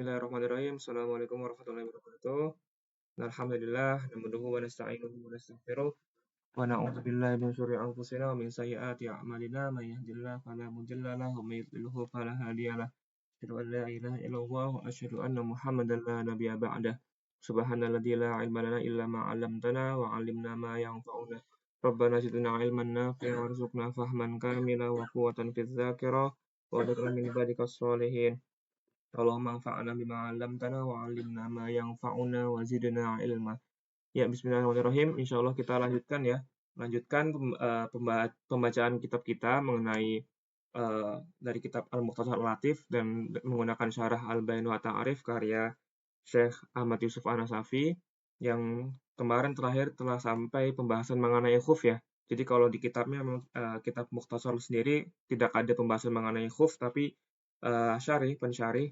Bismillahirrahmanirrahim. Assalamualaikum warahmatullahi wabarakatuh. Alhamdulillah, nahmaduhu wa nasta'inuhu wa nastaghfiruh wa na'udzu billahi min syururi anfusina wa min sayyiati a'malina may yahdihillahu fala mudilla lahu wa may yudlilhu fala hadiya lahu. Asyhadu an la ilaha illallah wa asyhadu anna Muhammadan la nabiyya ba'dah. Subhanalladzi la ilma lana illa ma 'allamtana wa 'allimna ma yanfa'una. Rabbana zidna 'ilman nafi'an warzuqna fahman kamila wa quwwatan fidz dzakirah wa dzikran min ibadikas sholihin. Allahumma anfa'na bima 'allamtana wa 'allimna ma yanfa'una wa zidna ilma. Ya, bismillahirrahmanirrahim. Insyaallah kita lanjutkan ya. Lanjutkan pembacaan kitab kita mengenai dari kitab Al-Mukhtasar Al-Latif dan menggunakan syarah Al-Bayan wa Ta'arif karya Syekh Ahmad Yusuf An-Nasafi yang kemarin terakhir telah sampai pembahasan mengenai khuf ya. Jadi kalau di kitabnya kitab Mukhtasar sendiri tidak ada pembahasan mengenai khuf, tapi pensyarih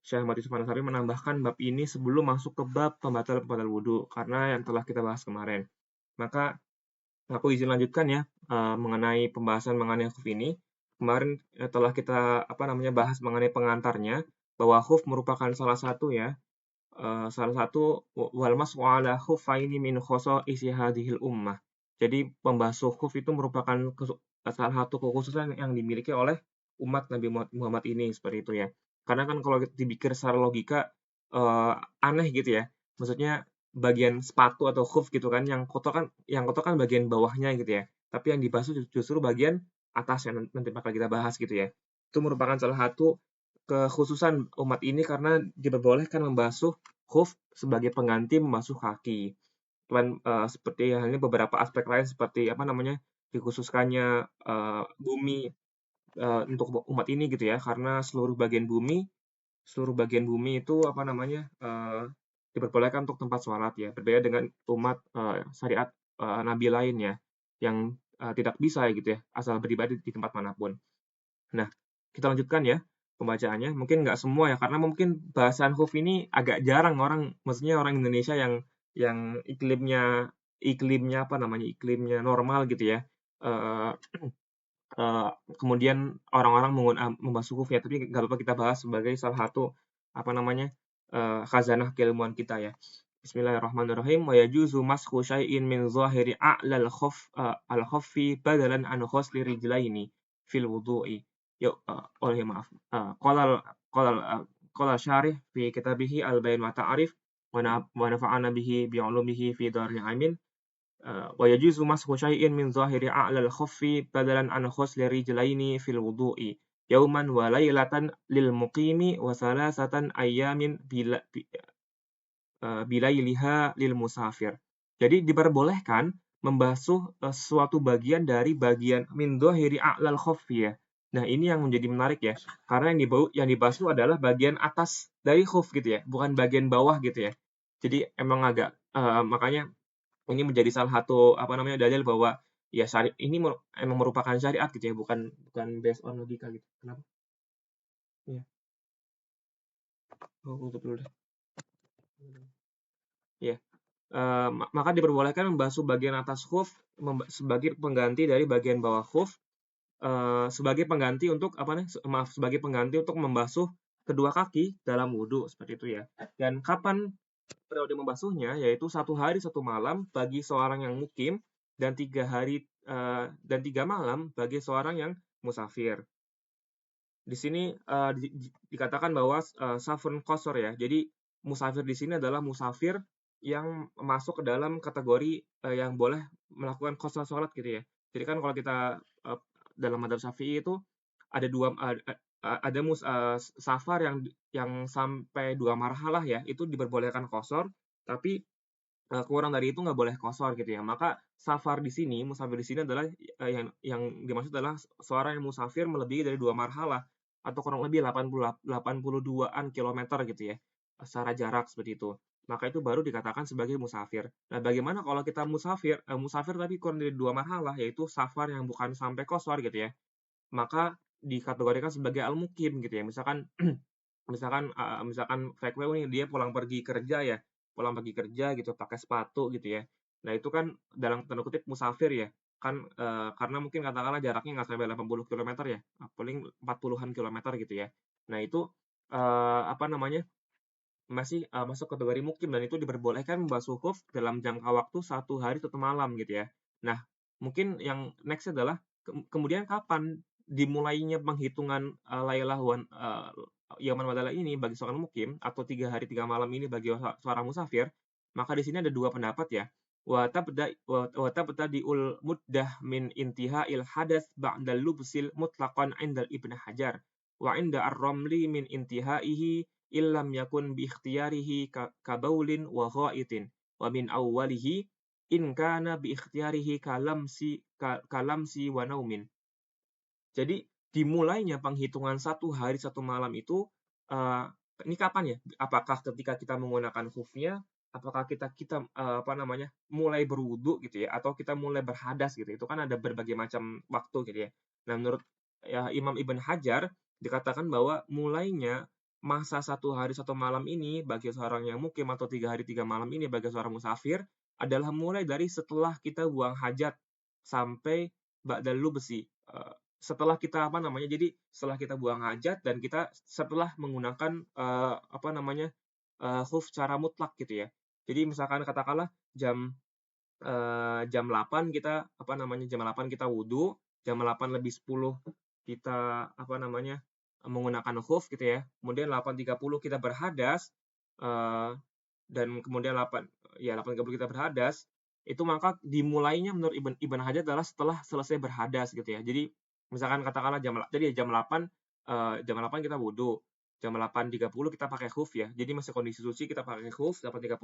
Syekh Ahmad Yusuf An-Nasafi menambahkan bab ini sebelum masuk ke bab pembatal wudu karena yang telah kita bahas kemarin. Maka aku izin lanjutkan ya mengenai pembahasan mengenai khuf ini. Kemarin telah kita bahas mengenai pengantarnya bahwa khuf merupakan salah satu wal mas'u ala khuffaini min khosa'isi hadhil ummah. Jadi pembasuh khuf itu merupakan salah satu kekhususan yang dimiliki oleh umat Nabi Muhammad ini seperti itu ya. Karena kan kalau dipikir secara logika aneh gitu ya. Maksudnya bagian sepatu atau khuf gitu kan yang kotor kan bagian bawahnya gitu ya. Tapi yang dibasuh justru bagian atas yang nanti bakal kita bahas gitu ya. Itu merupakan salah satu kekhususan umat ini karena diperbolehkan membasuh khuf sebagai pengganti membasuh kaki. Dan seperti halnya beberapa aspek lain seperti dikhususkannya bumi untuk umat ini gitu ya, karena seluruh bagian bumi itu diperbolehkan untuk tempat sholat ya, berbeda dengan umat syariat nabi lain ya, yang tidak bisa gitu ya, asal beribadah di tempat manapun. Nah, kita lanjutkan ya pembacaannya. Mungkin nggak semua ya, karena mungkin bahasan khuf ini agak jarang maksudnya orang Indonesia yang iklimnya normal gitu ya. Eh, kemudian orang-orang membahas khuf ya, tapi nggak apa-apa kita bahas sebagai salah satu khazanah keilmuan kita ya. Bismillahirrahmanirrahim. Wa yajuzu masxu syai'in min zahiri a'lal al-khaffi badalan an ghusli rijlaini fil wudu'i. Maaf. Qala syarih fi kitabihi Al-Bayan wa Ta'arif wa nafa'ana bihi bi'ulumihi fi daril amin. Wa yajuzu masxu syai'in min zahiri a'lal khaffi badalan an ghusli rijlaini fil wudu'i yauman wa lailatan lil muqimi wa salasatan ayyamin bilailiha lil musafir. Jadi diperbolehkan membasuh suatu bagian dari bagian min dhahiri a'lal khaffi ya. Nah, ini yang menjadi menarik ya. Karena yang dibasuh adalah bagian atas dari khuf gitu ya, bukan bagian bawah gitu ya. Jadi emang agak makanya ini menjadi salah satu dalil bahwa ya ini emang merupakan syariat gitu ya, bukan based on logika gitu. Kenapa? Iya. Tutup dulu deh. Ya. Maka diperbolehkan membasuh bagian atas khuf sebagai pengganti dari bagian bawah khuf sebagai pengganti untuk membasuh kedua kaki dalam wudhu seperti itu ya. Dan kapan periode membasuhnya? Yaitu 1 hari 1 malam bagi seorang yang mukim dan 3 hari dan 3 malam bagi seorang yang musafir. Di sini dikatakan bahwa safrun qasar ya. Jadi musafir di sini adalah musafir yang masuk ke dalam kategori yang boleh melakukan qasar sholat gitu ya. Jadi kan kalau kita dalam madzhab Syafi'i itu ada safar yang sampai 2 marhalah ya, itu diperbolehkan qasar, tapi kurang dari itu nggak boleh qasar gitu ya. Maka musafir di sini adalah yang dimaksud adalah seorang yang musafir melebihi dari 2 marhalah atau kurang lebih 82-an kilometer gitu ya, secara jarak seperti itu. Maka itu baru dikatakan sebagai musafir. Nah, bagaimana kalau kita musafir tapi kurang dari 2 marhalah, yaitu safar yang bukan sampai qasar gitu ya. Maka dikategorikan sebagai al-mukim gitu ya. Misalkan VW nih dia pulang pergi kerja gitu pakai sepatu gitu ya. Nah, itu kan dalam tanda kutip musafir ya. Kan karena mungkin katakanlah jaraknya nggak sampai 80 km ya. Paling 40-an kilometer gitu ya. Nah, itu masuk kategori mukim dan itu diperbolehkan membasuh khuf dalam jangka waktu 1 hari 1 malam gitu ya. Nah, mungkin yang next adalah kemudian kapan dimulainya penghitungan Yaumul Wadalah ini bagi seorang mukim atau 3 hari 3 malam ini bagi seorang musafir, maka di sini ada 2 pendapat ya. Wa tabtadi'ul muddah min intihail hadath ba'dal lubsil mutlaqan 'inda Ibnu Hajar wa 'inda ar-Ramli min intihaihi illam yakun bi ikhtiyarihi kabaulin wa ghaitin wa min awwalihi in kana bi ikhtiyarihi kalamsi wa naumin. Jadi dimulainya penghitungan 1 hari 1 malam itu ini kapan ya? Apakah ketika kita menggunakan khufnya, apakah kita mulai berwudu gitu ya, atau kita mulai berhadas gitu. Itu kan ada berbagai macam waktu gitu ya. Nah, menurut Imam Ibn Hajar dikatakan bahwa mulainya masa 1 hari 1 malam ini bagi seorang yang mukim atau 3 hari 3 malam ini bagi seorang musafir adalah mulai dari setelah kita buang hajat sampai ba'dal lubsi. Setelah kita jadi setelah kita buang hajat dan kita setelah menggunakan khuf secara mutlak gitu ya. Jadi misalkan katakanlah jam 8 kita jam 8 kita wudu, jam 8 lebih 10 kita menggunakan khuf gitu ya. Kemudian 8.30 kita berhadas dan kemudian 8.30 kita berhadas, itu maka dimulainya menurut Ibn Hajar adalah setelah selesai berhadas gitu ya. Jadi misalkan katakanlah jam 8 kita wudu, jam 8.30 kita pakai khuf ya. Jadi masih kondisi suci kita pakai khuf 8.30,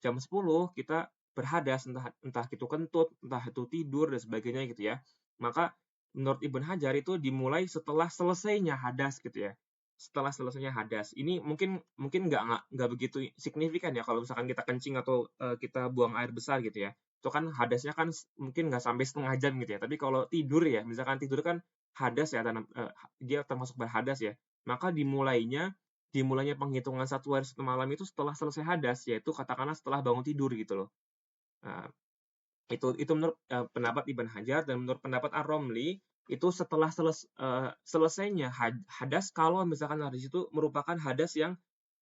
jam 10 kita berhadas, entah itu kentut, entah itu tidur dan sebagainya gitu ya. Maka menurut Ibn Hajar itu dimulai setelah selesainya hadas gitu ya. Setelah selesainya hadas. Ini mungkin nggak begitu signifikan ya kalau misalkan kita kencing atau kita buang air besar gitu ya. Itu kan hadasnya kan mungkin nggak sampai setengah jam gitu ya. Tapi kalau tidur ya, misalkan tidur kan hadas ya, dia termasuk berhadas ya. Maka dimulainya penghitungan 1 hari 1 malam itu setelah selesai hadas, yaitu katakanlah setelah bangun tidur gitu loh. Nah, itu menurut pendapat Ibn Hajar, dan menurut pendapat Ar-Romli itu setelah selesainya hadas kalau misalkan hadas itu merupakan hadas yang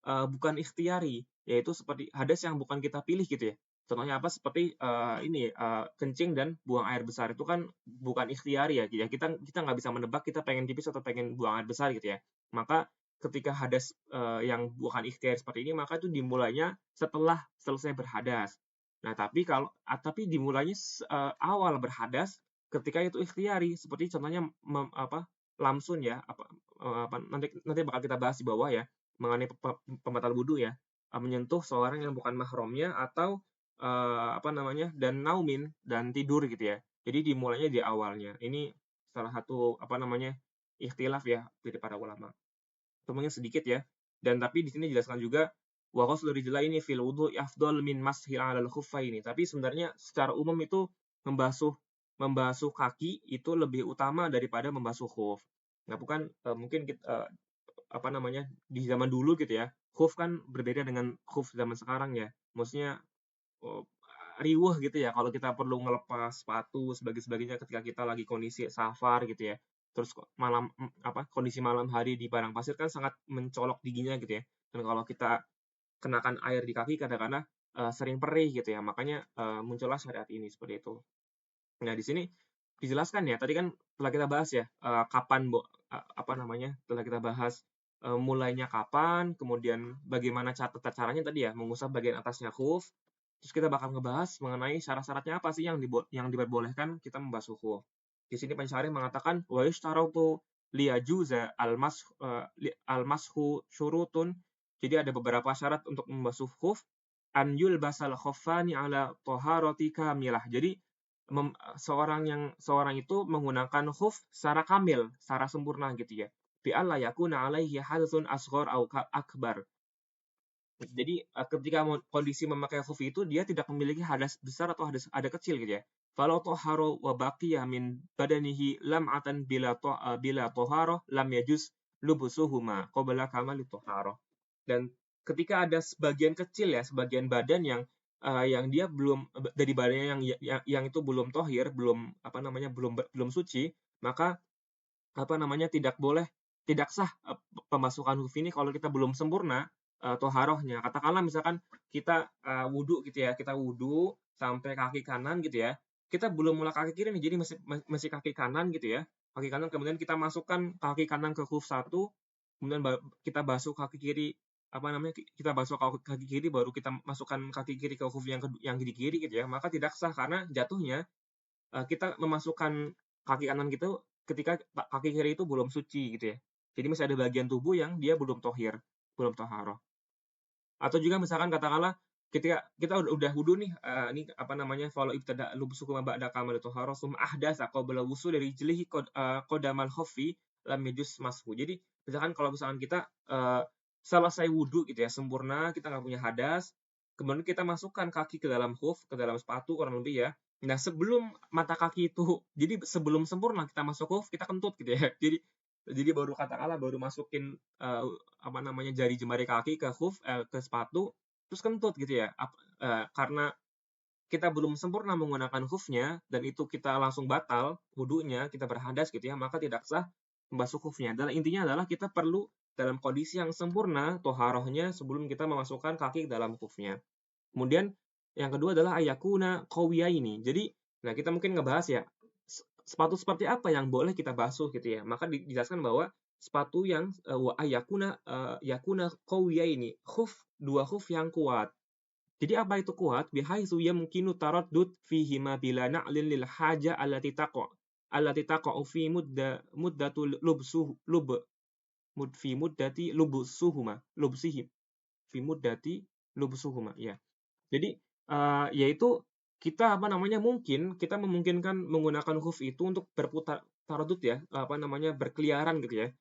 bukan ikhtiari, yaitu seperti hadas yang bukan kita pilih gitu ya. Contohnya apa? Seperti kencing dan buang air besar itu kan bukan ikhtiari ya. Kita nggak bisa menebak kita pengen pipis atau pengen buang air besar gitu ya. Maka ketika hadas yang bukan ikhtiar seperti ini, maka itu dimulainya setelah selesai berhadas. Nah, tapi dimulainya awal berhadas ketika itu ikhtiari, seperti contohnya lamsun ya, nanti bakal kita bahas di bawah ya, mengenai pembatal wudu ya, menyentuh seorang yang bukan mahramnya atau dan naumin dan tidur gitu ya. Jadi dimulainya di awalnya. Ini salah satu ikhtilaf ya dari para ulama. Itu mungkin sedikit ya. Dan tapi di sini dijelaskan juga wa ghuslu rijlaini fil wudu afdal min mashi 'alal khuffaini. Tapi sebenarnya secara umum itu membasuh kaki itu lebih utama daripada membasuh khuf. Nah, bukan mungkin kita di zaman dulu gitu ya. Khuf kan berbeda dengan khuf zaman sekarang ya. Maksudnya riweuh gitu ya kalau kita perlu ngelepas sepatu sebagainya ketika kita lagi kondisi safar gitu ya. Terus kondisi malam hari di padang pasir kan sangat mencolok dinginnya gitu ya. Dan kalau kita kenakan air di kaki kadang-kadang sering perih gitu ya. Makanya muncullah syariat ini seperti itu. Nah, di sini dijelaskan ya. Tadi kan telah kita bahas ya telah kita bahas mulainya kapan, kemudian bagaimana tata caranya tadi ya, mengusap bagian atasnya khuf. Terus kita bakal ngebahas mengenai syarat-syaratnya apa sih yang diperbolehkan kita membasuh khuf. Di sini pensyarih mengatakan wa yushtaratu liyajuza al-mashu syurutun. Jadi ada beberapa syarat untuk membasuh khuf. An yulbasal khuffani ala taharati kamilah. Jadi seorang itu menggunakan khuf secara kamil, secara sempurna gitu ya. Bi alla yakuna alaihi hadasun asghar au akbar. Jadi ketika kondisi memakai khuf itu dia tidak memiliki hadas besar atau hadas ada kecil gitu ya. Falau tahara wa baqiya min badanihi lam'atan bila tahara lam yajuz lubusuhuma qabla kamali tahara. Dan ketika ada sebagian kecil ya, sebagian badan yang dia belum dari badannya yang itu belum tohir, belum suci, maka tidak boleh tidak sah pemasukan huf ini kalau kita belum sempurna toharohnya. Katakanlah misalkan kita wudhu gitu ya, kita wudhu sampai kaki kanan gitu ya, kita belum mulai kaki kiri nih, jadi masih kaki kanan gitu ya, kaki kanan, kemudian kita masukkan kaki kanan ke huf satu, kemudian kita basuh kaki kiri, kita basuh kaki kiri, baru kita masukkan kaki kiri ke huf yang di kiri gitu ya, maka tidak sah karena jatuhnya kita memasukkan kaki kanan gitu ketika kaki kiri itu belum suci gitu ya. Jadi masih ada bagian tubuh yang dia belum tohir, belum toharoh. Atau juga misalkan katakanlah ketika kita udah wudu nih, ini follow ibtada lubsuhu ma ba'da kamal toharoh sum ahdatsa qabla wusul dari jelihi qodamal khoffi lam yajuz mashu. Jadi misalkan kalau misalkan kita selesai wudu gitu ya, sempurna, kita nggak punya hadas, kemudian kita masukkan kaki ke dalam khuf, ke dalam sepatu kurang lebih ya. Nah, sebelum mata kaki itu, jadi sebelum sempurna kita masuk khuf, kita kentut gitu ya. Jadi baru katakanlah baru masukin jari jemari kaki ke khuf, ke sepatu, terus kentut gitu ya. Karena kita belum sempurna menggunakan khufnya dan itu kita langsung batal wudunya, kita berhadas gitu ya, maka tidak sah membasuh khufnya. Dan intinya adalah kita perlu dalam kondisi yang sempurna toharohnya sebelum kita memasukkan kaki ke dalam khufnya. Kemudian yang kedua adalah ayakuna qawiyaini. Jadi, nah kita mungkin ngebahas ya, sepatu seperti apa yang boleh kita basuh gitu ya. Maka dijelaskan bahwa sepatu yang yakuna qawiyaini, dua khuf yang kuat. Jadi apa itu kuat? Bihaitsu yamkinu taraddud fihi ma bila na'lin lil haja allati taqa'u fi muddatul fi muddati lubsihim fi muddati lubsuhuma ya. Jadi yaitu kita mungkin kita memungkinkan menggunakan khuf itu untuk berputar taradud ya, berkeliaran gitu ya.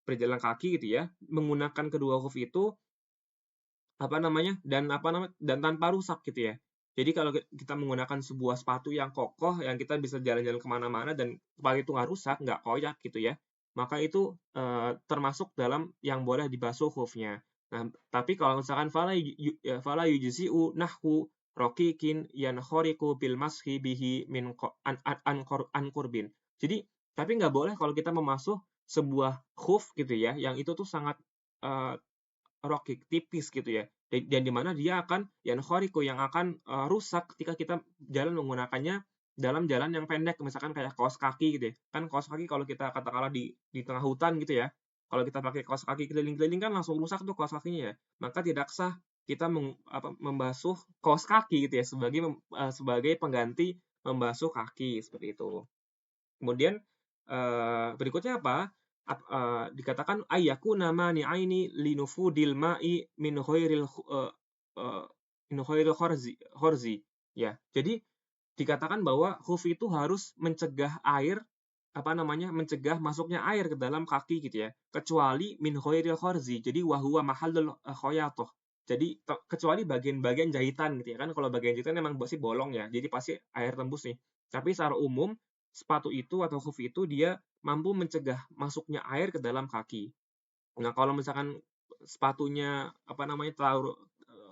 Berjalan kaki gitu ya, menggunakan kedua khuf itu dan tanpa rusak gitu ya. Jadi kalau kita menggunakan sebuah sepatu yang kokoh, yang kita bisa jalan-jalan kemana-mana dan sepatu itu nggak rusak, nggak koyak gitu ya, maka itu termasuk dalam yang boleh dibasuh khufnya. Nah, tapi kalau misalkan fala yujzi'u nahwu raqiqin yankhariqu bil mashi bihi min an qurbin. Jadi, tapi nggak boleh kalau kita memasuh sebuah khuf gitu ya, yang itu tuh sangat rokik, tipis gitu ya. Dan di mana dia akan yankhariqu yang akan rusak ketika kita jalan menggunakannya dalam jalan yang pendek, misalkan kayak kaos kaki gitu ya. Kan kaos kaki kalau kita katakanlah di tengah hutan gitu ya. Kalau kita pakai kaos kaki keliling-keliling kan langsung rusak tuh kaos kakinya ya. Maka tidak sah kita membasuh kaos kaki gitu ya sebagai pengganti membasuh kaki seperti itu. Kemudian berikutnya apa? Dikatakan ayyakuna mani'aini linufudil ma'i min ghairil khorzi. Ya, jadi dikatakan bahwa khuf itu harus mencegah air mencegah masuknya air ke dalam kaki gitu ya, kecuali min ghairil khorzi. Jadi wahwa mahallul khayatoh. Jadi kecuali bagian-bagian jahitan gitu ya, kan kalau bagian jahitan memang pasti bolong ya, jadi pasti air tembus nih. Tapi secara umum sepatu itu atau khuf itu dia mampu mencegah masuknya air ke dalam kaki. Nah, kalau misalkan sepatunya terlalu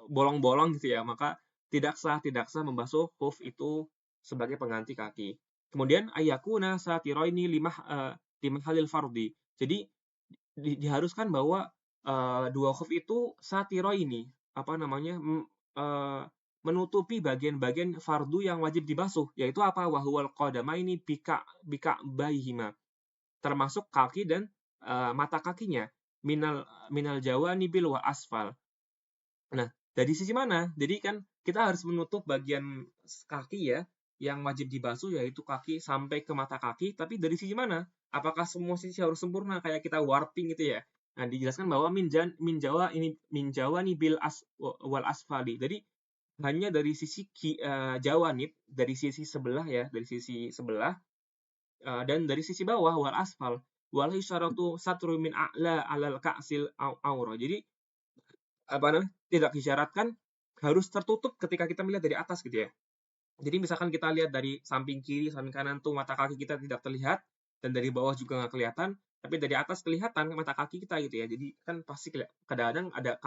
bolong-bolong gitu ya, maka tidak sah membasuh khuf itu sebagai pengganti kaki. Kemudian ayakuna satiroini halil fardi. Jadi diharuskan bahwa dua khuf itu satiroini menutupi bagian-bagian fardu yang wajib dibasuh, yaitu apa? Wahwal qadamaini bika baihima, termasuk kaki dan mata kakinya, minal jawanibil wa asfal. Nah, dari sisi mana? Jadi kan kita harus menutup bagian kaki ya yang wajib dibasuh, yaitu kaki sampai ke mata kaki, tapi dari sisi mana? Apakah semua sisi harus sempurna kayak kita warping gitu ya? Nah, dijelaskan bahwa min jawani wal asfali. Jadi hanya dari sisi jawanib, dari sisi sebelah ya, dari sisi sebelah dan dari sisi bawah wal asfal. Wal isyaratu satru min a'la 'alal ka'sil aura. Jadi tidak disyaratkan harus tertutup ketika kita melihat dari atas gitu ya. Jadi misalkan kita lihat dari samping kiri, samping kanan tuh mata kaki kita tidak terlihat dan dari bawah juga nggak kelihatan, tapi dari atas kelihatan mata kaki kita gitu ya. Jadi kan pasti kadang-kadang ada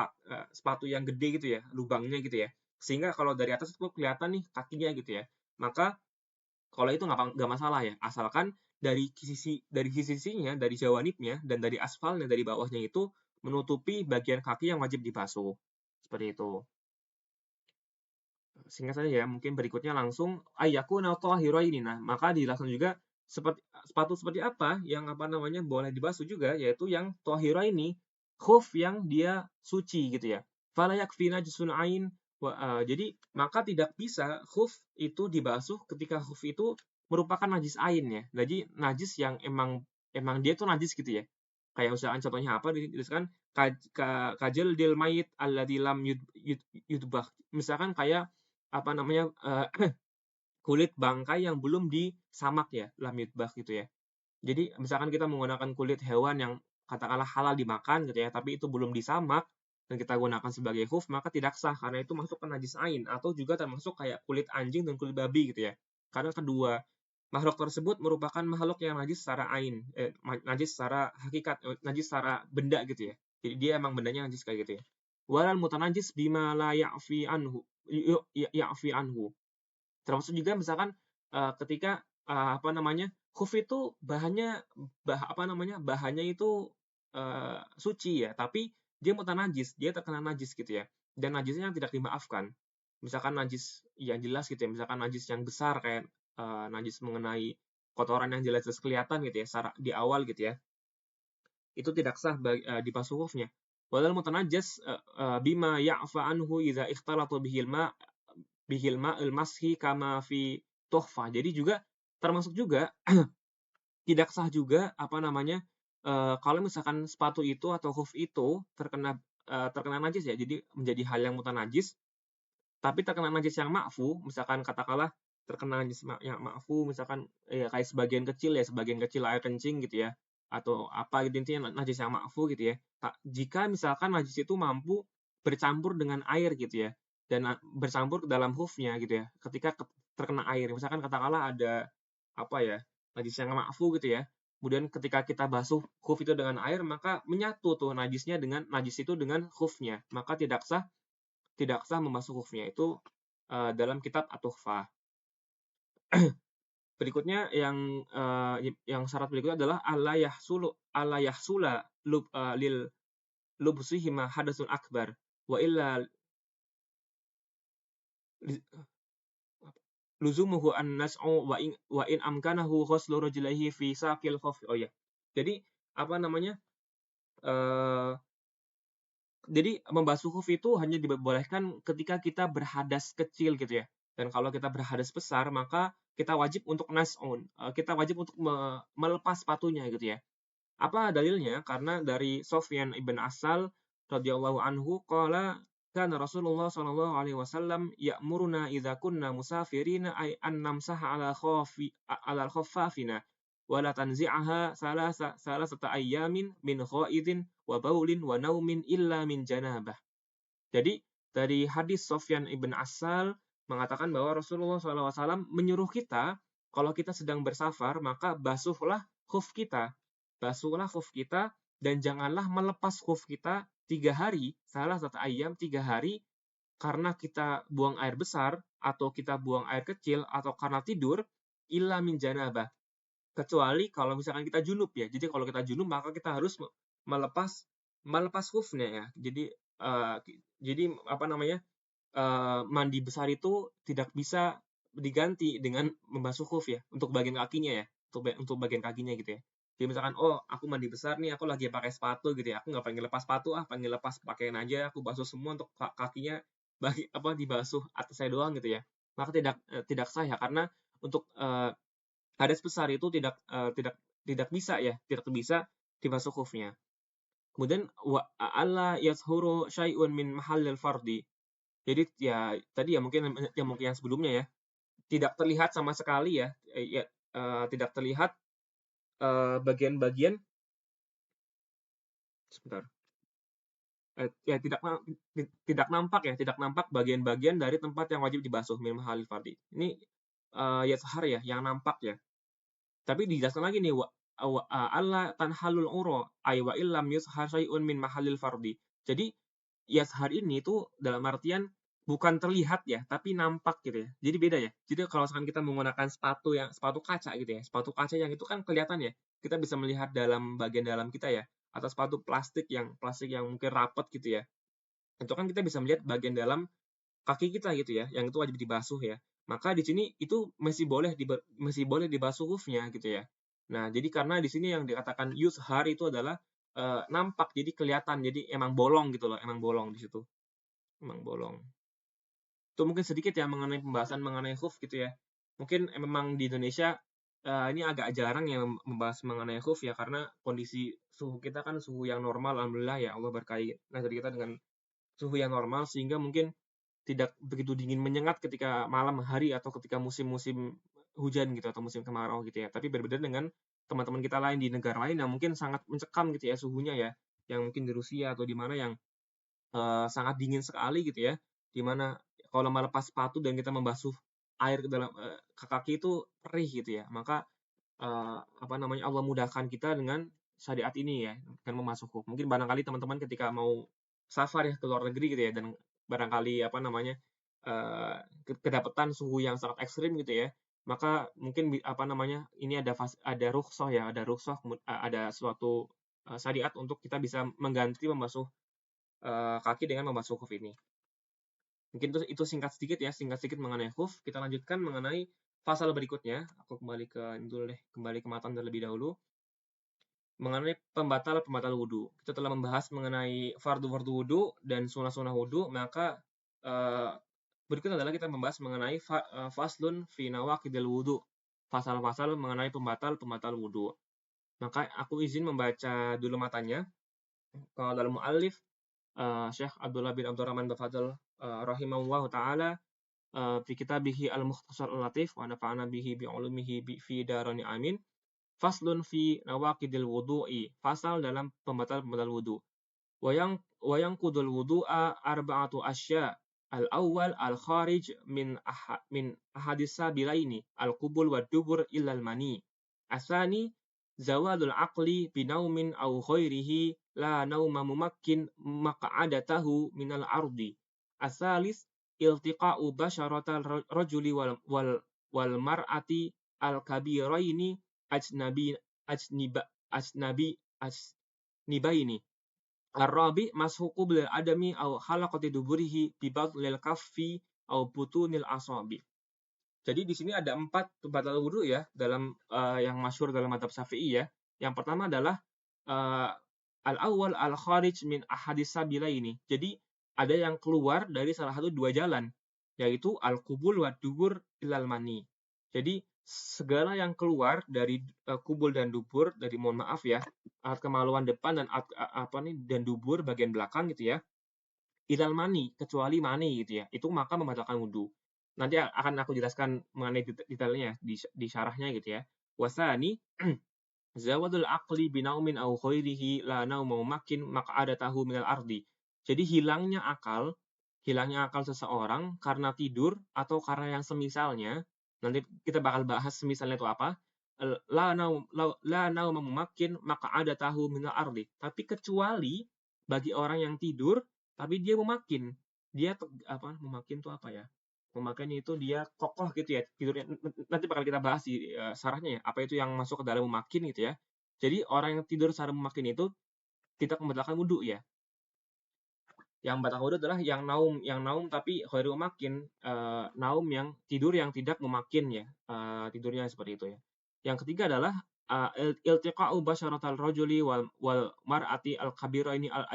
sepatu yang gede gitu ya, lubangnya gitu ya. Sehingga kalau dari atas itu kelihatan nih kakinya gitu ya. Maka kalau itu nggak masalah ya, asalkan dari sisinya, dari jawanibnya dan dari aspalnya dari bawahnya itu menutupi bagian kaki yang wajib dibasuh. Seperti itu. Singkat saja ya, mungkin berikutnya langsung ayyakuna tahiraini. Nah, maka dijelaskan juga sepatu seperti apa yang boleh dibasuh juga, yaitu yang tahiraini, khuf yang dia suci gitu ya. Fala yakfina najsun ain. Jadi maka tidak bisa khuf itu dibasuh ketika khuf itu merupakan najis ain ya. Jadi najis yang emang dia tuh najis gitu ya. Kayak misalkan contohnya apa dituliskan kajel dil mayit alladzi lam yudbah. Misalkan kayak kulit bangkai yang belum disamak ya, lam yutbah gitu ya. Jadi misalkan kita menggunakan kulit hewan yang katakanlah halal dimakan gitu ya, tapi itu belum disamak dan kita gunakan sebagai khuf, maka tidak sah karena itu masuk ke najis ain atau juga termasuk kayak kulit anjing dan kulit babi gitu ya. Karena kedua makhluk tersebut merupakan makhluk yang najis secara ain, najis secara hakikat, najis secara benda gitu ya. Jadi dia emang bendanya najis kayak gitu ya. Walal mutanajis bima la ya'fi anhu. Termasuk juga misalkan ketika khuf itu bahannya itu suci ya, tapi dia mutanajis, dia terkena najis gitu ya. Dan najisnya tidak dimaafkan. Misalkan najis yang jelas gitu ya, misalkan najis yang besar kayak najis mengenai kotoran yang jelas-jelas kelihatan gitu ya, di awal gitu ya. Itu tidak sah dibasuh khufnya. Walal mutanajjas bima ya'fa anhu idza ikhtalata bihil ma'il mashi kama fi tuhfa. Jadi juga termasuk juga tidak sah juga kalau misalkan sepatu itu atau khuf itu terkena najis ya. Jadi menjadi hal yang mutanajis tapi terkena najis yang ma'fu, misalkan katakanlah terkena najis yang ma'fu misalkan ya kayak sebagian kecil air kencing gitu ya atau apa gitu intinya najis yang ma'fu gitu ya. Jika misalkan najis itu mampu bercampur dengan air gitu ya dan bercampur ke dalam khufnya gitu ya. Ketika terkena air, misalkan katakanlah ada najis yang ma'fu gitu ya. Kemudian ketika kita basuh khuf itu dengan air, maka menyatu tuh najis itu dengan khufnya. Maka tidak sah membasuh khufnya itu dalam kitab At-Tuhfah. Berikutnya yang syarat berikutnya adalah alla yahsula lil lubsihima hadasun akbar wa illa luzumuhu an nas'u wa in amkanahu ghuslu rajulaihi fi saqil khuf. Oh ya. Jadi jadi membasuh khuf itu hanya dibolehkan ketika kita berhadas kecil gitu ya. Dan kalau kita berhadas besar, maka kita wajib untuk nas'un. Kita wajib untuk melepas sepatunya gitu ya. Apa dalilnya? Karena dari Sufyan ibn Asal radhiyallahu anhu qala kana Rasulullah sallallahu alaihi wasallam ya'muruna idza kunna musafirina ay an namsaha ala khaffafina wa la tanzi'aha salasata ayyamin min ghaidin wa baulin wa naumin illa min janabah. Jadi dari hadis Sufyan ibn Asal mengatakan bahwa Rasulullah SAW menyuruh kita kalau kita sedang bersafar maka basuhlah khuf kita dan janganlah melepas khuf kita 3 hari, salah satu ayam 3 hari karena kita buang air besar atau kita buang air kecil atau karena tidur illa min janabah. Kecuali kalau misalkan kita junub ya. Jadi kalau kita junub maka kita harus melepas khufnya ya. Jadi mandi besar itu tidak bisa diganti dengan membasuh khuf ya untuk bagian kakinya ya. Untuk bagian kakinya gitu ya. Jadi misalkan aku mandi besar nih, aku lagi pakai sepatu gitu ya. Aku nggak pengen lepas sepatu, pengen lepas pakaian aja, aku basuh semua untuk kakinya dibasuh atas saya doang gitu ya. Maka tidak sah ya karena untuk hadas besar itu tidak bisa dibasuh khufnya. Kemudian alla yashuru syai'un min mahallil fardi. Jadi ya tadi ya mungkin yang sebelumnya ya tidak terlihat sama sekali ya, tidak terlihat bagian-bagian sebentar. Ya tidak nampak bagian-bagian dari tempat yang wajib dibasuh min mahallil fardi. Ini yazhar ya yang nampak ya. Tapi dijelaskan lagi nih alla tanhalul uro ay wa illam yushar syai'un min mahallil fardi. Jadi yazhar ini tuh dalam artian bukan terlihat ya, tapi nampak gitu ya. Jadi beda ya. Jadi kalau misalkan kita menggunakan sepatu kaca gitu ya, sepatu kaca yang itu kan kelihatan ya, kita bisa melihat dalam bagian dalam kita ya, atau sepatu plastik yang mungkin rapet gitu ya. Itu kan kita bisa melihat bagian dalam kaki kita gitu ya, yang itu wajib dibasuh ya. Maka di sini itu masih boleh dibasuh hufnya gitu ya. Nah, jadi karena di sini yang dikatakan yuzhar itu adalah nampak, jadi kelihatan, jadi emang bolong gitu loh, emang bolong di situ, emang bolong. Itu mungkin sedikit ya mengenai pembahasan mengenai khuf gitu ya. Mungkin memang di Indonesia ini agak jarang yang membahas mengenai khuf ya, karena kondisi suhu kita kan suhu yang normal, alhamdulillah ya Allah berkahi negeri kita dengan suhu yang normal, sehingga mungkin tidak begitu dingin menyengat ketika malam hari atau ketika musim-musim hujan gitu atau musim kemarau gitu ya. Tapi berbeda dengan teman-teman kita lain di negara lain yang mungkin sangat mencekam gitu ya suhunya ya, yang mungkin di Rusia atau di mana yang sangat dingin sekali gitu ya, di mana kalau melepas sepatu dan kita membasuh air ke kaki itu perih gitu ya. Maka apa namanya, Allah mudahkan kita dengan syariat ini ya, dengan memasuk huk. Mungkin barangkali teman-teman ketika mau safar ya ke luar negeri gitu ya, dan barangkali apa namanya, kedapatan suhu yang sangat ekstrim gitu ya, maka mungkin apa namanya, ini ada rukhsah ya, ada suatu syariat untuk kita bisa mengganti membasuh kaki dengan membasuh huf ini. Mungkin itu singkat sedikit mengenai huf. Kita lanjutkan mengenai pasal berikutnya. Aku kembali ke ini dulu deh, kembali ke matan terlebih dahulu. Mengenai pembatal wudhu. Kita telah membahas mengenai fardu-fardu wudhu dan sunnah-sunnah wudhu, maka berikut adalah kita membahas mengenai faslun fi nawaqidil wudhu. Pasal-pasal mengenai pembatal wudhu. Maka aku izin membaca dulu matanya. Kalau dalam mu'allif, Syekh Abdullah bin Abdurrahman Bafadl rahimahullahu taala fi kitabihi al-mukhtasar al-latif wa nafa'ana bihi bi ulumihi fi darani amin. Faslun fi nawaqidil wudu'i, fasal dalam pembatal wudu. Wayang kudul wudu'a arba'atu asya. Al-awwal al-kharij min ahadisa bilaini al-qubul wa dubur illal mani. Asani zawadul aqli binaumin au ghairihi la nauma mumakkin maq'adatahu minal ardi. Asalis iltiqa'u basyaratal rajuli wal mar'ati al-kabiraini ajnabi ajniba ajnabi ajnibaini. Ar-rabi mashuku bil adami au halaqati duburihi bi batlil kaffi au butunil asabi. Jadi di sini ada 4 pembatal wudu ya dalam yang masyhur dalam mazhab Syafi'i ya. Yang pertama adalah al-awwal al-kharij min ahadis sabilaini. Jadi ada yang keluar dari salah satu dua jalan, yaitu al-qubul wa dubur ilal mani. Jadi segala yang keluar dari kubul dan dubur, dari mohon maaf ya, kemaluan depan dan dubur bagian belakang gitu ya, ilal mani, kecuali mani gitu ya, itu maka membatalkan wudu. Nanti akan aku jelaskan mengenai detailnya di syarahnya gitu ya. Wasani zawadul aqli binaumin au khairihi la nauma makin maq'adatahu minal ardi. Jadi hilangnya akal seseorang karena tidur atau karena yang semisalnya. Nanti kita bakal bahas semisalnya itu apa. La nauma makin maq'adatahu minal ardi. Tapi kecuali bagi orang yang tidur tapi dia memakin. Dia memakin itu apa ya? Memakan itu dia kokoh gitu ya tidurnya. Nanti bakal kita bahas di syarahnya ya, apa itu yang masuk ke dalam memakin gitu ya. Jadi orang yang tidur secara memakin itu tidak membatalkan wudhu ya. Yang membatalkan wudhu adalah yang naum tapi khairu memakin, naum yang tidur yang tidak memakin ya, tidurnya seperti itu ya. Yang ketiga adalah iltiqa'u basyaratal rajuli wal mar'ati al kabiraini al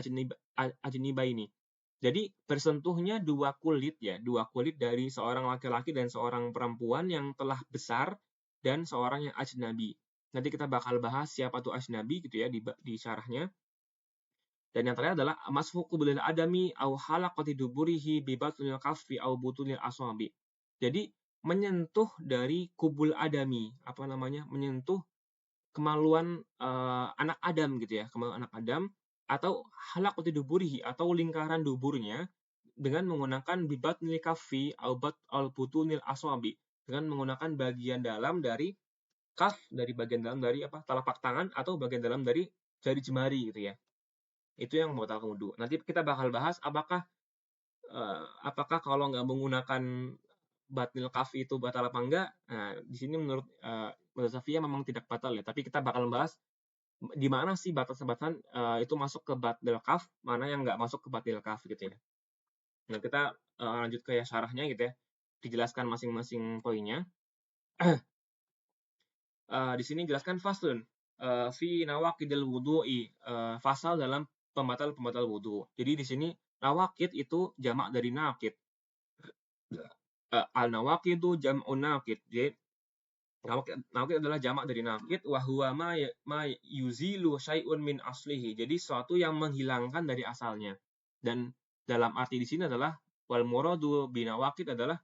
ajnibaini. Jadi bersentuhnya dua kulit dari seorang laki-laki dan seorang perempuan yang telah besar dan seorang yang ajnabi. Nanti kita bakal bahas siapa tuh ajnabi gitu ya di syarahnya. Dan yang terakhir adalah masfuku bil adami au halaqati duburihi bi batnil kaffi au butunil asabi. Jadi menyentuh dari kubul adami, menyentuh kemaluan anak Adam gitu ya, kemaluan anak Adam atau halaqati duburihi atau lingkaran duburnya dengan menggunakan bibatnil kaffi al butunil asabi, dengan menggunakan bagian dalam dari kaf, dari bagian dalam dari telapak tangan atau bagian dalam dari jari jemari gitu ya. Itu yang membatalkan wudu. Nanti kita bakal bahas apakah apakah kalau nggak menggunakan batil kaf itu batal apa enggak? Nah, di sini menurut Syafi'iyah memang tidak batal ya, tapi kita bakal membahas di mana sih batasan-batasan itu masuk ke batil kaf, mana yang nggak masuk ke batil kaf gitu ya. Nah, kita lanjut ke syarahnya gitu ya. Dijelaskan masing-masing poinnya. Di sini jelaskan faslun fi nawaqidil wudu'i, fasal dalam pembatal-pembatal wudu. Jadi di sini nawaqid itu jamak dari naqid. Al-nawaqidu jam'un naqid. Jadi naqid adalah jamak dari naqid wa huwa ma yuzilu syai'un min aslihi. Jadi sesuatu yang menghilangkan dari asalnya. Dan dalam arti di sini adalah wal muradu binawaqid adalah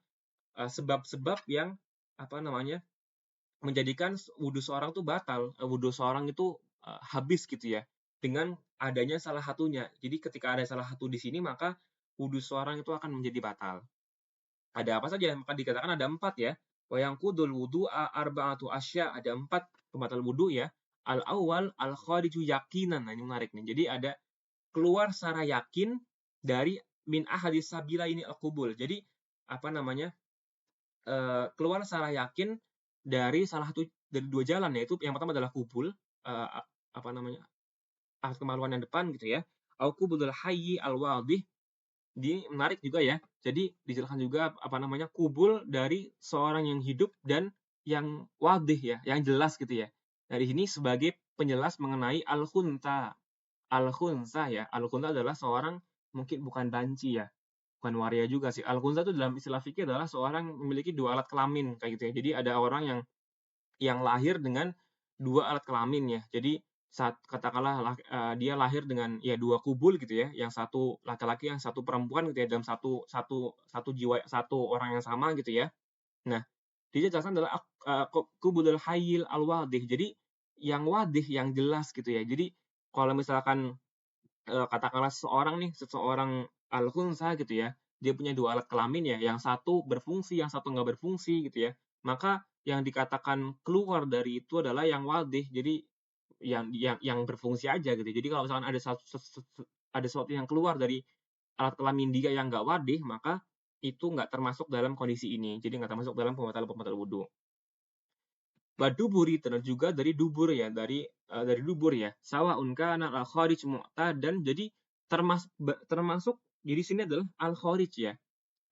sebab-sebab yang apa namanya menjadikan wudhu seorang itu batal, wudhu seorang itu habis gitu ya, dengan adanya salah satunya. Jadi ketika ada salah satu di sini, maka wudhu seorang itu akan menjadi batal. Ada apa saja? Maka dikatakan ada 4 ya. Wa yanqudul wudu'a arba'atu asya, ada 4 pembatal wudhu ya. Al-awwal al-khariju yaqinan. Nah, ini menarik nih. Jadi ada keluar secara yakin dari min ahadis sabila ini al-qubul. Jadi apa namanya? Keluar secara yakin dari salah satu dari 2 jalan, yaitu yang pertama adalah kubul, apa namanya, alat kemaluan yang depan gitu ya, au kubulul hayyi al-wadih. Menarik juga ya. Jadi dijelaskan juga apa namanya, kubul dari seorang yang hidup dan yang wadih ya, yang jelas gitu ya. Dari sini sebagai penjelas mengenai al-khunta. Al-khunsa ya, al-khunsa adalah seorang mungkin bukan banci ya, bukan waria juga sih. Al-khunsa itu dalam istilah fikih adalah seorang memiliki 2 alat kelamin kayak gitu ya. Jadi ada orang yang lahir dengan 2 alat kelamin ya. Jadi saat katakanlah dia lahir dengan ya 2 kubul gitu ya, yang satu laki-laki, yang satu perempuan gitu ya, dalam satu satu satu jiwa, satu orang yang sama gitu ya. Nah, dijelaskan adalah kubulul hayyil al-wadih. Jadi yang wadih, yang jelas gitu ya. Jadi kalau misalkan katakanlah seseorang al-khunsa gitu ya, dia punya 2 alat kelamin ya, yang satu berfungsi, yang satu nggak berfungsi gitu ya. Maka yang dikatakan keluar dari itu adalah yang wadih, jadi yang berfungsi aja gitu. Jadi kalau misalkan ada sesuatu yang keluar dari alat kelamin dia yang nggak wadih, maka itu nggak termasuk dalam kondisi ini. Jadi nggak termasuk dalam pembatal-pembatal wudhu. Waduburi dan juga dari dubur ya, dari dubur ya. Sawaun kana al-kharij mu'tadan, jadi termasuk jadi sini adalah al-kharij ya.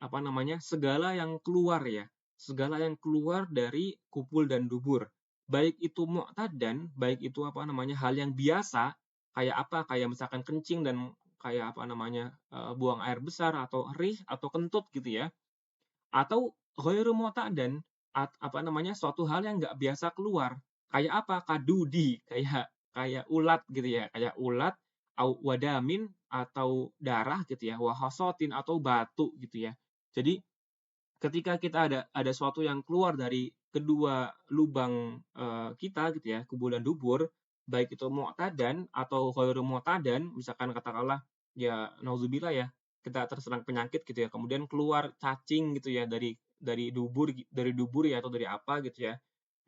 Apa namanya? Segala yang keluar ya. Segala yang keluar dari kupul dan dubur. Baik itu mu'tadan, baik itu apa namanya? Hal yang biasa, kayak apa? Kayak misalkan kencing dan kayak apa namanya? Buang air besar atau rih atau kentut gitu ya. Atau ghairu mu'tadan, apa namanya, suatu hal yang nggak biasa keluar. Kayak apa? Kadudi, kayak kayak ulat gitu ya, kayak ulat, au wadamin atau darah gitu ya, wahosotin atau batu gitu ya. Jadi ketika kita ada suatu yang keluar dari kedua lubang kita gitu ya, kubul dan dubur, baik itu mu'tadan atau ghairu mu'tadan, misalkan katakanlah ya nauzubillah ya, kita terserang penyakit gitu ya, kemudian keluar cacing gitu ya dari dubur ya atau dari apa gitu ya.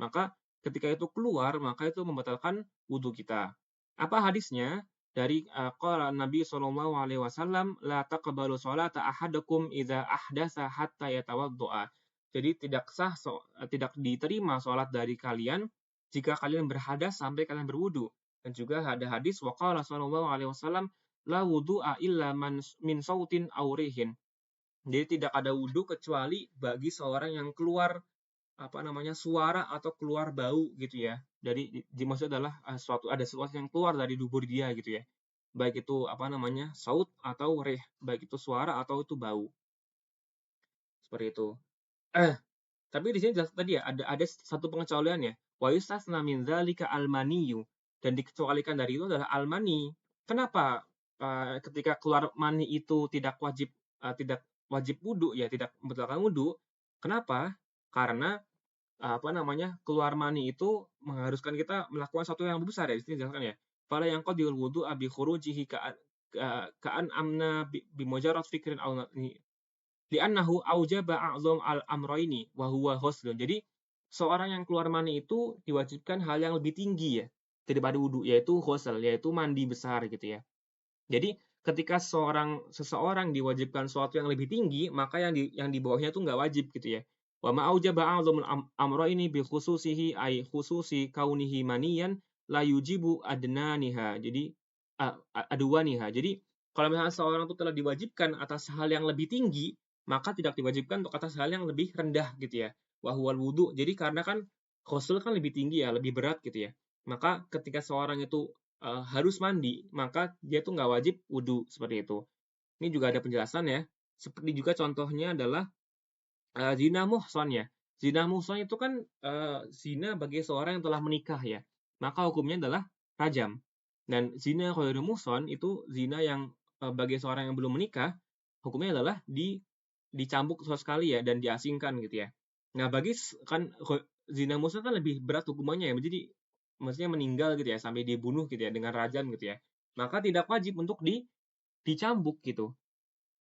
Maka ketika itu keluar, maka itu membatalkan wudhu kita. Apa hadisnya? Dari qala Nabi sallallahu alaihi wasallam, la taqbalu sholata ahadakum idza ahdatsa hatta yatawaddoa. Jadi tidak diterima sholat dari kalian jika kalian berhadas sampai kalian berwudu. Dan juga ada hadis wa qala sallallahu alaihi wasallam, la wudu'a illa min sautin aw rihin. Jadi tidak ada wudu kecuali bagi seorang yang keluar apa namanya, suara atau keluar bau gitu ya. Jadi dimaksud adalah ada sesuatu yang keluar dari dubur dia gitu ya. Baik itu apa namanya, saut atau rih, baik itu suara atau itu bau. Seperti itu. Tapi di sini jelas tadi ya ada satu pengecualian ya. Wa yustasna min dzalika al-maniyyu, dan dikecualikan dari itu adalah al-mani. Kenapa ketika keluar mani itu tidak wajib wudu ya, tidak membatalkan wudu? Kenapa? Karena apa namanya, keluar mani itu mengharuskan kita melakukan sesuatu yang besar ya, di sini dijelaskan ya. Fala yanqadhul wudu'a bi khurujihi ka'an amna bi mujarrad fikrin aw li'annahu aujaba a'zam al-amrayni wa huwa ghuslun. Jadi seorang yang keluar mani itu diwajibkan hal yang lebih tinggi ya daripada wudu, yaitu ghusl, yaitu mandi besar gitu ya. Jadi ketika seseorang diwajibkan sesuatu yang lebih tinggi, maka yang di bawahnya tuh nggak wajib gitu ya. Wa ma aujaba a'dhamul amrayni bi khususihi ay khususi kaunihi maniyan la yujibu adnaniha. Jadi adwaniha. Jadi kalau misalnya seorang itu telah diwajibkan atas hal yang lebih tinggi, maka tidak diwajibkan untuk atas hal yang lebih rendah gitu ya. Wa huwal wudu. Jadi karena kan ghusl kan lebih tinggi ya, lebih berat gitu ya. Maka ketika seorang itu harus mandi, maka dia tuh nggak wajib wudhu seperti itu. Ini juga ada penjelasan ya. Seperti juga contohnya adalah zina muhsan ya. Zina muhsan itu kan zina bagi seorang yang telah menikah ya. Maka hukumnya adalah rajam. Dan zina ghairu muhsan itu zina yang bagi seorang yang belum menikah, hukumnya adalah dicambuk sekali ya dan diasingkan gitu ya. Nah, kan zina muhsan kan lebih berat hukumannya ya. Jadi maksudnya meninggal gitu ya sampai dibunuh gitu ya dengan rajam gitu ya. Maka tidak wajib untuk dicambuk gitu.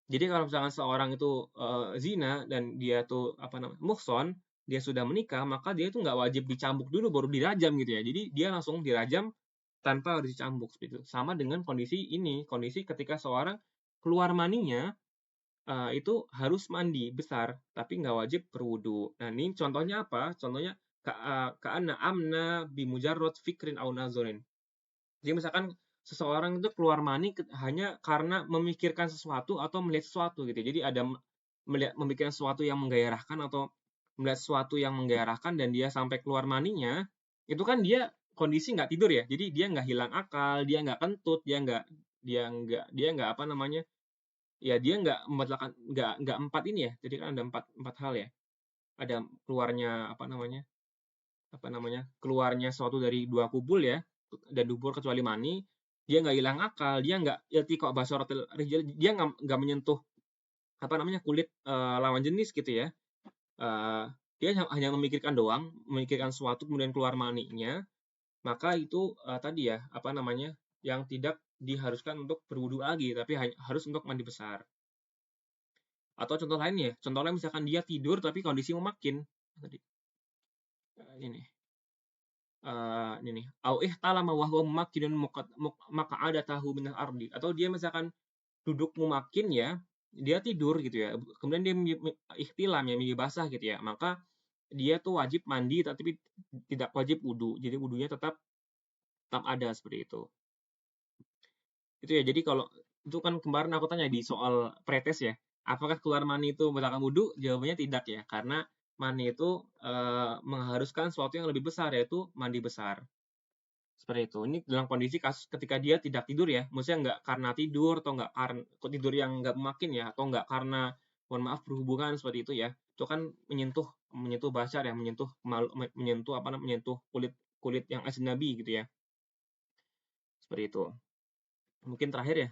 Jadi kalau misalkan seorang itu zina dan dia tuh apa namanya muhson, dia sudah menikah, maka dia itu nggak wajib dicambuk dulu baru dirajam gitu ya. Jadi dia langsung dirajam tanpa harus dicambuk seperti itu. Sama dengan kondisi ini, kondisi ketika seorang keluar maninya itu harus mandi besar, tapi nggak wajib berwudu. Nah ini contohnya apa? Contohnya ka'anna amna bimujarrad fikrin au nazorin. Jadi misalkan seseorang itu keluar mani hanya karena memikirkan sesuatu atau melihat sesuatu gitu. Jadi ada memikirkan sesuatu yang menggairahkan atau melihat sesuatu yang menggairahkan dan dia sampai keluar maninya, itu kan dia kondisi nggak tidur ya. Jadi dia nggak hilang akal, dia nggak kentut, dia nggak apa namanya, ya dia nggak membatalkan nggak empat ini ya. Jadi kan ada empat empat hal ya. Ada keluarnya apa namanya keluarnya sesuatu dari dua kubul ya dan dubur kecuali mani, dia nggak hilang akal, dia nggak iltiqa basaratil rijal, dia nggak menyentuh apa namanya kulit lawan jenis gitu ya. Dia hanya memikirkan doang, memikirkan sesuatu kemudian keluar maninya, maka itu tadi ya apa namanya yang tidak diharuskan untuk berwudu lagi, tapi harus untuk mandi besar. Atau contoh lainnya, contohnya misalkan dia tidur tapi kondisi memakin tadi ini ini nih, au ihtalama wa huwa mumakkinun maq'adatahu minal ardi. Atau dia misalkan duduk mumakin ya, dia tidur gitu ya. Kemudian dia ihtilam ya, mimpi basah gitu ya. Maka dia tuh wajib mandi tapi tidak wajib wudu. Jadi wudunya tetap tetap ada seperti itu. Itu ya. Jadi kalau itu kan kemarin aku tanya di soal pretest ya. Apakah keluar mani itu membatalkan wudu? Jawabannya tidak ya, karena mani itu mengharuskan sesuatu yang lebih besar yaitu mandi besar. Seperti itu. Ini dalam kondisi kasus ketika dia tidak tidur ya, maksudnya nggak karena tidur atau nggak karena tidur yang nggak memakin ya, atau nggak karena mohon maaf berhubungan seperti itu ya. Itu kan menyentuh menyentuh basar ya, menyentuh apa namanya, menyentuh kulit kulit yang ajnabi gitu ya. Seperti itu. Mungkin terakhir ya,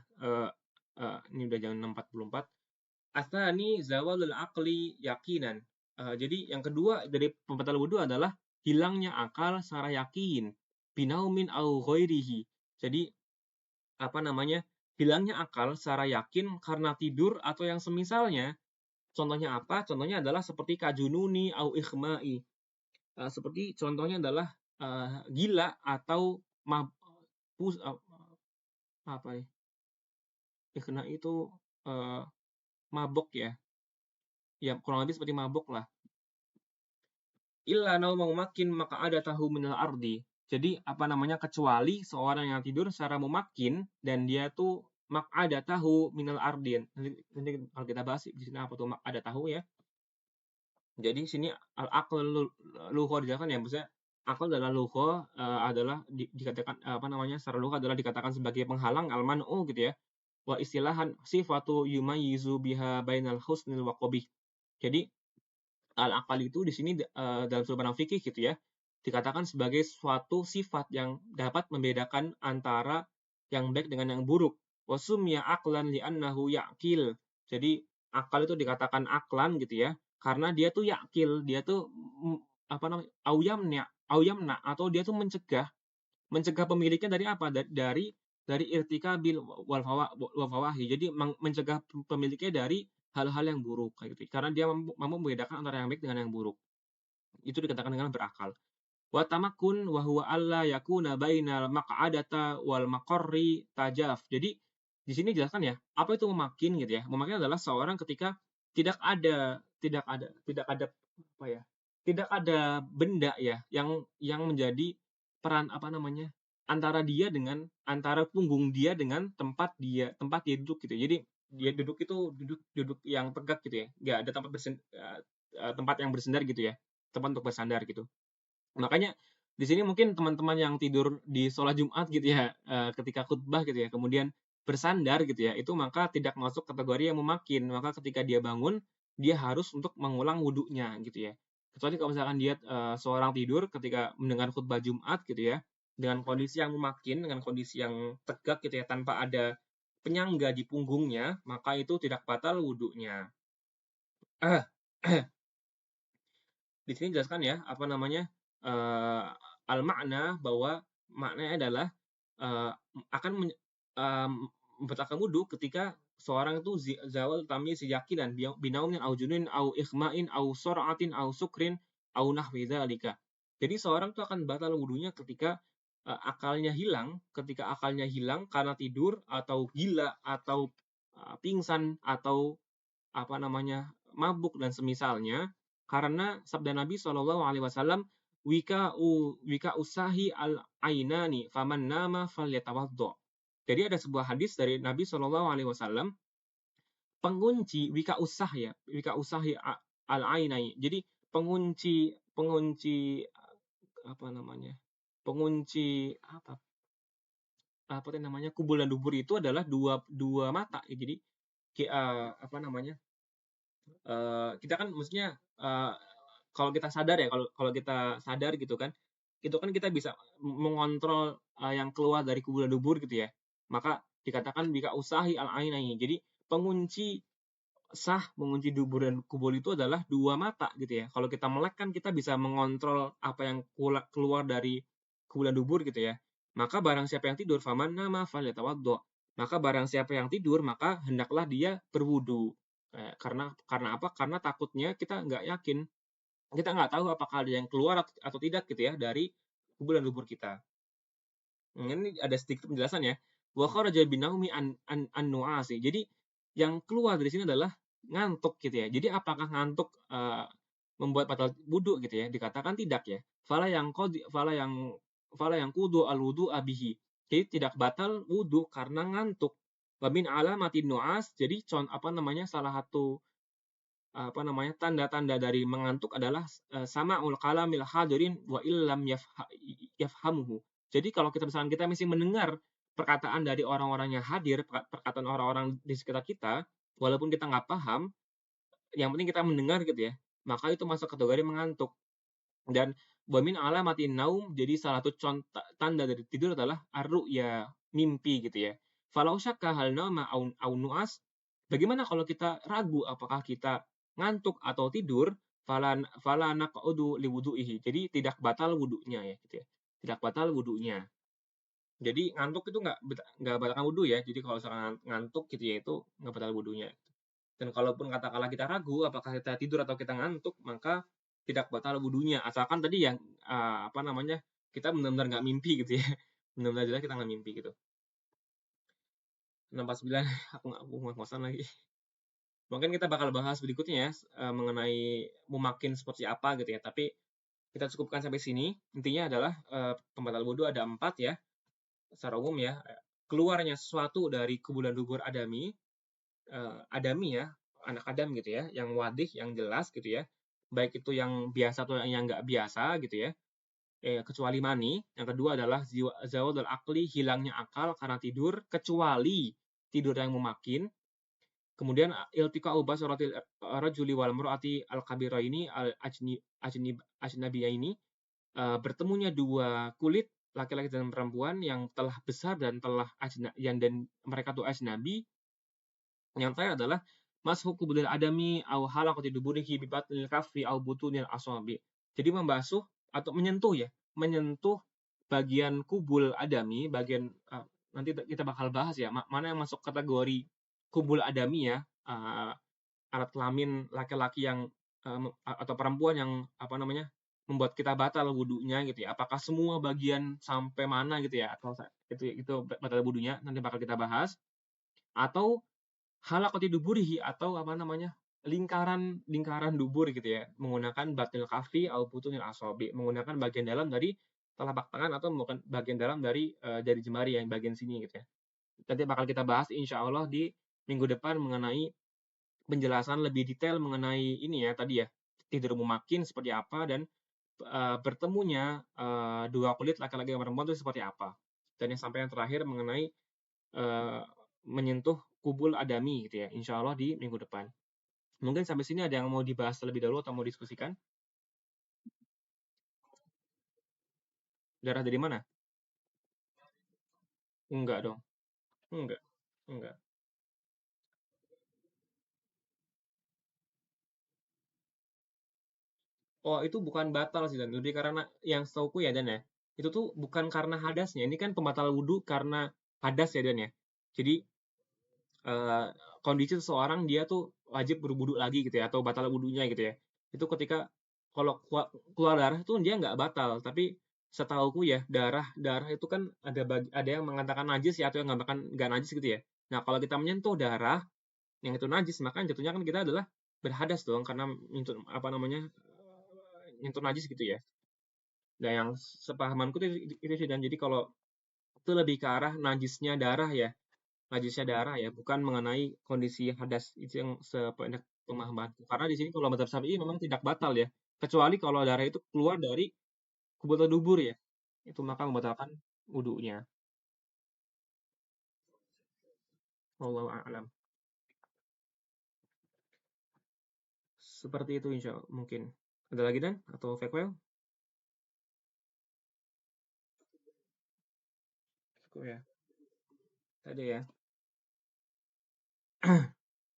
ini udah jam 6.44. Atsani zawalul aqli yakinan. Jadi yang kedua dari pembatal wudu adalah hilangnya akal secara yakin. Binaumin au ghairihi. Jadi apa namanya? Hilangnya akal secara yakin karena tidur atau yang semisalnya. Contohnya apa? Contohnya adalah seperti kajununi au ikhma'i. Seperti contohnya adalah gila atau apa ya? Ikhna itu mabok ya. Ya kurang lebih seperti mabok lah. Illa mau makin maka ada tahu minal ardi. Jadi apa namanya kecuali seorang yang tidur secara memakin dan dia tuh mak ada tahu minal ardin. Nanti kalau kita bahas di sini apa tuh mak ada tahu ya. Jadi sini al akal luho dijelaskan ya, maksudnya akal adalah luho adalah dikatakan apa namanya secara luho adalah dikatakan sebagai penghalang al-man'u gitu ya. Wa istilahan sifatu yumayyizu biha bainal husnil wa qabih. Jadi al-akal itu di sini dalam sudut pandang fikih gitu ya, dikatakan sebagai suatu sifat yang dapat membedakan antara yang baik dengan yang buruk. Wasumya aqlan li'annahu ya'kil. Jadi akal itu dikatakan aklan gitu ya, karena dia tuh yakil, dia tuh apa namanya? Auyamna atau dia tuh mencegah pemiliknya dari apa? Dari irtikabil wal fawahi. Jadi mencegah pemiliknya dari hal-hal yang buruk kayak gitu. Karena dia mampu membedakan antara yang baik dengan yang buruk. Itu dikatakan dengan berakal. Wa tamakun wa huwa alla yakuna bainal maq'adata wal maqarri tajaf. Jadi Di sini dijelaskan ya, apa itu memakin gitu ya. Memakin adalah seorang ketika tidak ada apa ya? Tidak ada benda ya yang menjadi peran apa namanya? Antara punggung dia dengan tempat dia duduk gitu. Jadi dia duduk itu duduk yang tegak gitu ya. Nggak ada tempat yang bersandar gitu ya. Tempat untuk bersandar gitu. Makanya di sini mungkin teman-teman yang tidur di sholat Jumat gitu ya, ketika khutbah gitu ya, kemudian bersandar gitu ya, itu maka tidak masuk kategori yang memakin. Maka ketika dia bangun, dia harus untuk mengulang wudhunya gitu ya. Kecuali kalau misalkan dia seorang tidur ketika mendengar khutbah Jumat gitu ya, dengan kondisi yang memakin, dengan kondisi yang tegak gitu ya, tanpa ada penyangga di punggungnya, maka itu tidak batal wudhunya. Ah, di sini jelaskan ya, apa namanya, eee, al-makna bahwa maknanya adalah, eee, akan membatalkan wudhu ketika seorang itu zawal tamyiz yaqinan binaumin au jununin au ikhma'in au sur'atin au sukrin au nahwi dzalika. Jadi seorang itu akan batal wudhunya ketika, ketika akalnya hilang karena tidur atau gila atau, pingsan atau apa namanya, mabuk dan semisalnya, karena sabda Nabi Shallallahu Alaihi Wasallam, wika usahi al ainani faman nama falyatawaddo. Jadi ada sebuah hadis dari Nabi Shallallahu Alaihi Wasallam, pengunci wika usah ya, wika usahi al ainai. Jadi pengunci pengunci apa namanya, pengunci apa namanya, kubul dan dubur itu adalah dua dua mata. Jadi apa namanya, kita kan maksudnya, kalau kita sadar ya, kalau kalau kita sadar gitu kan, itu kan kita bisa mengontrol, yang keluar dari kubur dan dubur gitu ya. Maka dikatakan bika usahi al-ainaini. Jadi mengunci dubur dan kubur itu adalah dua mata gitu ya. Kalau kita melek kan kita bisa mengontrol apa yang keluar dari kubur dan dubur gitu ya. Maka barang siapa yang tidur faman nama falyatawaddo. Maka barang siapa yang tidur maka hendaklah dia berwudu. Karena apa? Karena takutnya kita nggak yakin, kita nggak tahu apakah ada yang keluar atau tidak gitu ya dari kubur dan dubur kita. Ini ada sedikit penjelasan ya. Wa kharaja binaumi an nu'asi. Jadi yang keluar dari sini adalah ngantuk gitu ya. Jadi apakah ngantuk membuat batal wudu gitu ya? Dikatakan tidak ya. Fala yang kudu al wudu abihi. Jadi tidak batal wudu karena ngantuk. Wa min alamatin nu'as. Jadi apa namanya, salah satu apa namanya, tanda-tanda dari mengantuk adalah sama'ul kalamil hadirin wa illam yafhamuhu. Jadi kalau kita masih mendengar perkataan dari orang-orang yang hadir, perkataan orang-orang di sekitar kita, walaupun kita nggak paham, yang penting kita mendengar gitu ya, maka itu masuk kategori mengantuk. Dan wa min alamatin naum, jadi salah satu tanda dari tidur adalah ya mimpi gitu ya. Falau syakka hal nama au nu'as, bagaimana kalau kita ragu apakah kita ngantuk atau tidur, fala naq'udu liwudu'ihi. Jadi tidak batal wudunya ya gitu ya. Tidak batal wudunya. Jadi ngantuk itu nggak batalkan wudu ya. Jadi kalau misalkan ngantuk gitu ya, itu nggak batal wudunya. Dan kalaupun katakanlah kita ragu apakah kita tidur atau kita ngantuk, maka tidak batal wudunya. Asalkan tadi yang apa namanya, kita benar-benar nggak mimpi gitu ya. Benar-benar jelas kita nggak mimpi gitu. 649, aku ngos-ngosan lagi. Mungkin kita bakal bahas berikutnya ya, mengenai mumakin seperti apa gitu ya. Tapi kita cukupkan sampai sini. Intinya adalah pembatal wudhu ada 4 ya, secara umum ya. Keluarnya sesuatu dari kubulan dubur adami ya, anak Adam gitu ya, yang wadih, yang jelas gitu ya. Baik itu yang biasa atau yang nggak biasa gitu ya. Kecuali mani. Yang kedua adalah zawal dan akli, hilangnya akal karena tidur, kecuali tidur yang memakin. Kemudian iltika basaratil rajuli wal mar'ati al kabira ini al ajnabiyah ini, bertemunya dua kulit laki-laki dan perempuan yang telah besar dan telah dan mereka tuh ajnabi. Yang terakhir adalah mashu qubulil adami au halaqati duburihi bi batnil kaffi au butunil asabi. Jadi membasuh atau menyentuh bagian kubul adami, nanti kita bakal bahas ya, mana yang masuk kategori kubul adami ya, alat kelamin laki-laki yang atau perempuan yang apa namanya, membuat kita batal wudunya gitu ya. Apakah semua bagian sampai mana gitu ya, atau itu batal wudunya, nanti bakal kita bahas. atau halaqati duburihi atau apa namanya, lingkaran lingkaran dubur gitu ya, menggunakan batnil kafi au butunil asabi, menggunakan bagian dalam dari telapak tangan atau menggunakan bagian dalam dari, jari jemari yang bagian sini gitu ya. Nanti bakal kita bahas insya Allah di minggu depan mengenai penjelasan lebih detail mengenai ini ya tadi ya, tidur mumakin seperti apa dan, bertemunya, dua kulit laki-laki dan perempuan itu seperti apa. Dan yang sampai yang terakhir mengenai, eee, menyentuh kubul adami gitu ya, insya Allah di minggu depan. Mungkin sampai sini ada yang mau dibahas terlebih dahulu atau mau diskusikan? Darah dari mana? Enggak dong, enggak enggak. Oh, itu bukan batal sih Dan, lebih karena yang setahuku ya Dan ya, itu tuh bukan karena hadasnya, ini kan pembatal wudhu karena hadas ya Dan ya. Jadi eee, kondisi seseorang dia tuh wajib berwudu lagi gitu ya, atau batal wudunya gitu ya. Itu ketika kalau keluar darah itu dia nggak batal, tapi setahuku ya darah darah itu kan ada yang mengatakan najis ya, atau yang mengatakan nggak najis gitu ya. Nah, kalau kita menyentuh darah yang itu najis, maka jatuhnya kan kita adalah berhadas dong karena nyentuh apa namanya, nyentuh najis gitu ya. Nah, yang sepahamanku itu sih Dan, jadi kalau itu lebih ke arah najisnya darah ya. Najisnya darah ya, bukan mengenai kondisi hadas. Itu yang sependek pemahamanku. Karena di sini kalau mazhab Syafi'i memang tidak batal ya. Kecuali kalau darah itu keluar dari kubur atau dubur ya. Itu maka membatalkan wudunya. Wallahu a'lam. Seperti itu insya Allah mungkin. Ada lagi Dan? Atau Fakwell? Cukup ya. Tadi ya.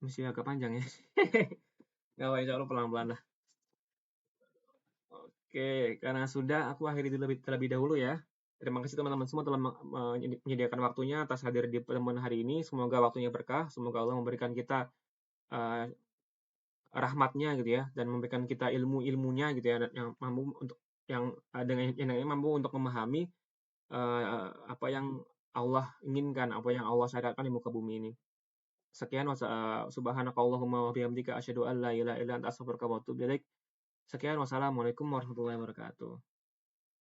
Masih agak panjang ya. Gak apa insya Allah pelan-pelan lah. Oke, karena sudah aku akhiri terlebih, terlebih dahulu ya. Terima kasih teman-teman semua telah menyediakan waktunya atas hadir di pertemuan hari ini. Semoga waktunya berkah, semoga Allah memberikan kita eh, rahmatnya gitu ya, dan memberikan kita ilmu-ilmunya gitu ya, yang mampu untuk yang yang mampu untuk memahami apa yang Allah inginkan, apa yang Allah syariatkan di muka bumi ini. Sekian, subhanakallahumma wa bihamdika asyhadu an la ilaha illa anta astaghfiruka wa atubu ilaik. Sekian, wassalamualaikum warahmatullahi wabarakatuh.